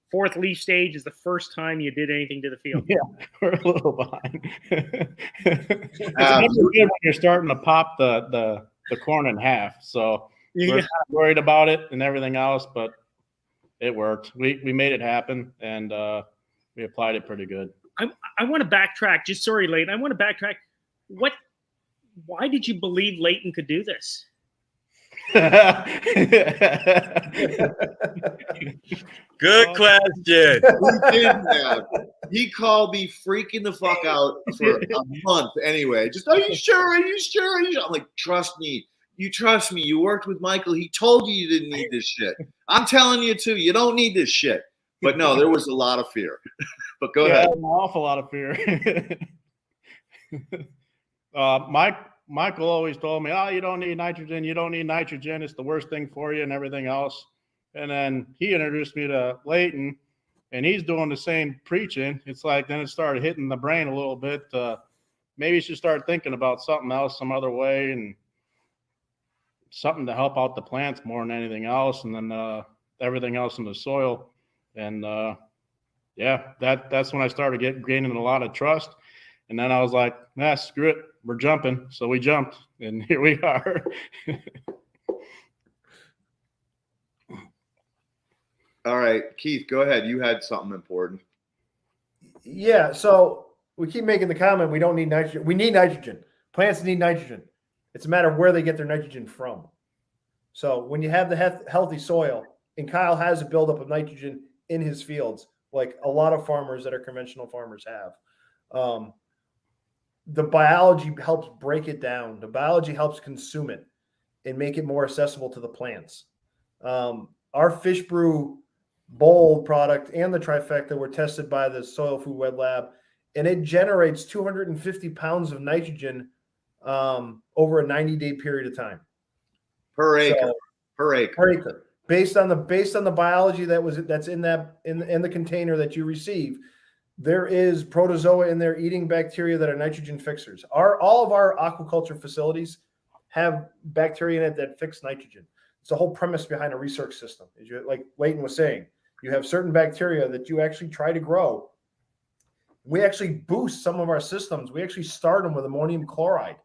fourth leaf stage is the first time you did anything to the field. Yeah, we're a little behind. It's never good when you're starting to pop the corn in half. So we're kind of worried about it and everything else, but it worked. We made it happen, and we applied it pretty good. I want to backtrack. Just sorry, Leighton. I want to backtrack. Why did you believe Leighton could do this? Good question. He called me freaking the fuck out for a month anyway. Just, are you sure? Are you sure? Are you sure? I'm like, trust me. You trust me. You worked with Michael. He told you didn't need this shit. I'm telling you too. You don't need this shit. But no, there was a lot of fear. But go ahead. An awful lot of fear. Michael always told me, "Oh, you don't need nitrogen. You don't need nitrogen. It's the worst thing for you and everything else." And then he introduced me to Leighton, and he's doing the same preaching. It's like then it started hitting the brain a little bit. Maybe you should start thinking about something else, some other way, and something to help out the plants more than anything else, and then everything else in the soil. And yeah, that's when I started gaining a lot of trust. And then I was like, nah, screw it, we're jumping. So we jumped, and here we are. All right, Keith, go ahead. You had something important. Yeah, so we keep making the comment we don't need nitrogen. We need nitrogen. Plants need nitrogen. It's a matter of where they get their nitrogen from. So when you have the healthy soil, and Kyle has a buildup of nitrogen in his fields, like a lot of farmers that are conventional farmers have, the biology helps break it down. The biology helps consume it and make it more accessible to the plants. Our Fish Brew Bold product and the trifecta were tested by the Soil Food Web Lab, and it generates 250 pounds of nitrogen over a 90-day period of time per acre. Per acre. Based on the biology that's in the container that you receive. There is protozoa in there eating bacteria that are nitrogen fixers. All of our aquaculture facilities have bacteria in it that fix nitrogen. It's the whole premise behind a research system. Like Leighton was saying, you have certain bacteria that you actually try to grow. We actually boost some of our systems. We actually start them with ammonium chloride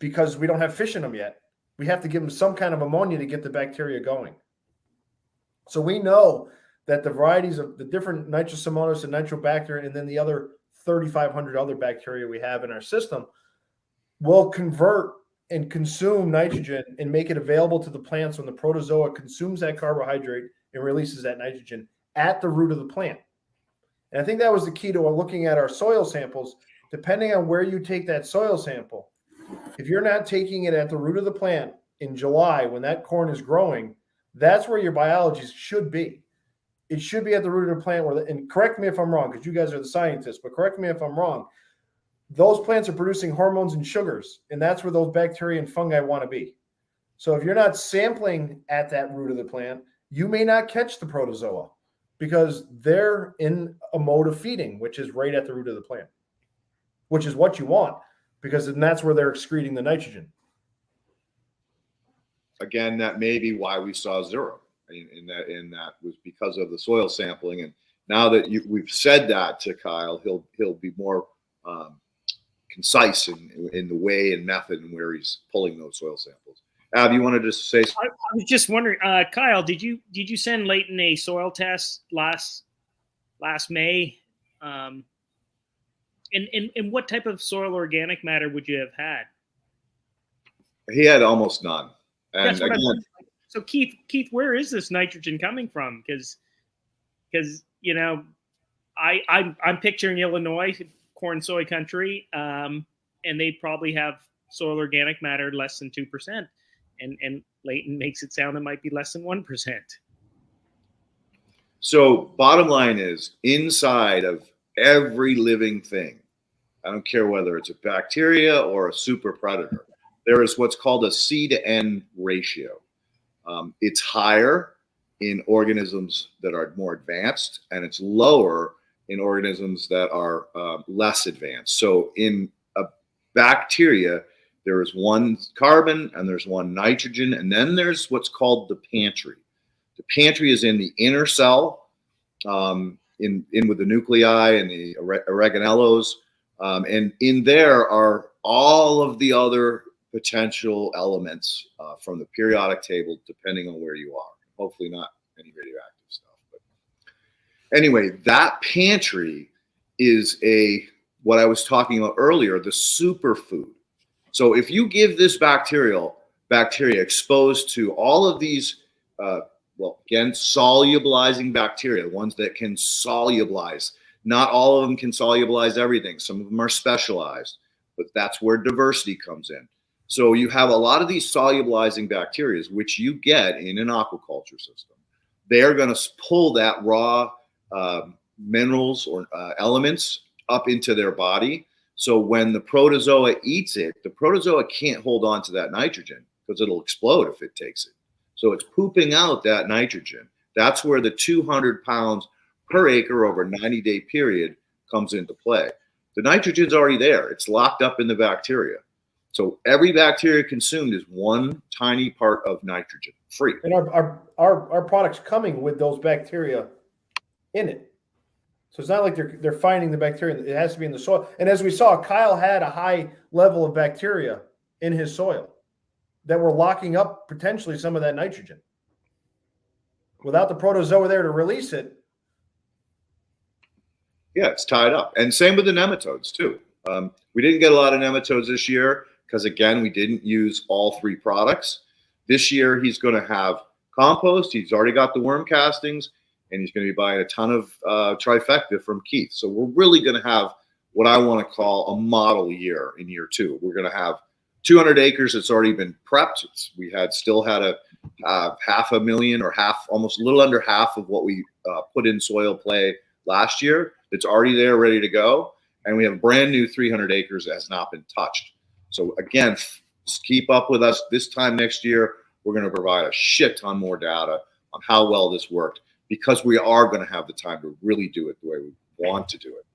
because we don't have fish in them yet. We have to give them some kind of ammonia to get the bacteria going. So we know that the varieties of the different Nitrosomonas and Nitrobacter, and then the other 3,500 other bacteria we have in our system, will convert and consume nitrogen and make it available to the plants when the protozoa consumes that carbohydrate and releases that nitrogen at the root of the plant. And I think that was the key to looking at our soil samples. Depending on where you take that soil sample, if you're not taking it at the root of the plant in July when that corn is growing, that's where your biology should be. It should be at the root of the plant and correct me if I'm wrong, because you guys are the scientists, but correct me if I'm wrong. Those plants are producing hormones and sugars, and that's where those bacteria and fungi want to be. So if you're not sampling at that root of the plant, you may not catch the protozoa because they're in a mode of feeding, which is right at the root of the plant, which is what you want, because then that's where they're excreting the nitrogen. Again, that may be why we saw zero. And that was because of the soil sampling. And now that we've said that to Kyle, he'll be more concise in the way and method and where he's pulling those soil samples. Ab, you wanted to say something? I was just wondering, Kyle, did you send Leighton a soil test last May? And what type of soil organic matter would you have had? He had almost none. And again, so Keith, where is this nitrogen coming from? Because you know, I'm picturing Illinois, corn soy country, and they probably have soil organic matter less than 2%, and Leighton makes it sound it might be less than 1%. So bottom line is, inside of every living thing, I don't care whether it's a bacteria or a super predator, there is what's called a C to N ratio. It's higher in organisms that are more advanced, and it's lower in organisms that are less advanced. So in a bacteria, there is one carbon and there's one nitrogen, and then there's what's called the pantry. The pantry is in the inner cell, in with the nuclei and the oreganolos. And in there are all of the other potential elements from the periodic table, depending on where you are. Hopefully not any radioactive stuff. But anyway, that pantry is what I was talking about earlier, the superfood. So if you give this bacteria exposed to all of these, again, solubilizing bacteria, ones that can solubilize. Not all of them can solubilize everything. Some of them are specialized, but that's where diversity comes in. So you have a lot of these solubilizing bacteria, which you get in an aquaculture system. They're going to pull that raw minerals or elements up into their body. So when the protozoa eats it, the protozoa can't hold on to that nitrogen because it'll explode if it takes it. So it's pooping out that nitrogen. That's where the 200 pounds per acre over a 90-day period comes into play. The nitrogen's already there. It's locked up in the bacteria. So every bacteria consumed is one tiny part of nitrogen, free. And our product's coming with those bacteria in it. So it's not like they're finding the bacteria. It has to be in the soil. And as we saw, Kyle had a high level of bacteria in his soil that were locking up potentially some of that nitrogen. Without the protozoa there to release it. Yeah, it's tied up. And same with the nematodes too. We didn't get a lot of nematodes this year because, again, we didn't use all three products. This year, he's going to have compost. He's already got the worm castings, and he's going to be buying a ton of trifecta from Keith. So we're really going to have what I want to call a model year in year two. We're going to have 200 acres that's already been prepped. We still had a $500,000 or almost a little under half of what we put in soil play last year. It's already there, ready to go. And we have a brand new 300 acres that has not been touched. So again, just keep up with us. This time next year, we're going to provide a shit ton more data on how well this worked, because we are going to have the time to really do it the way we want to do it.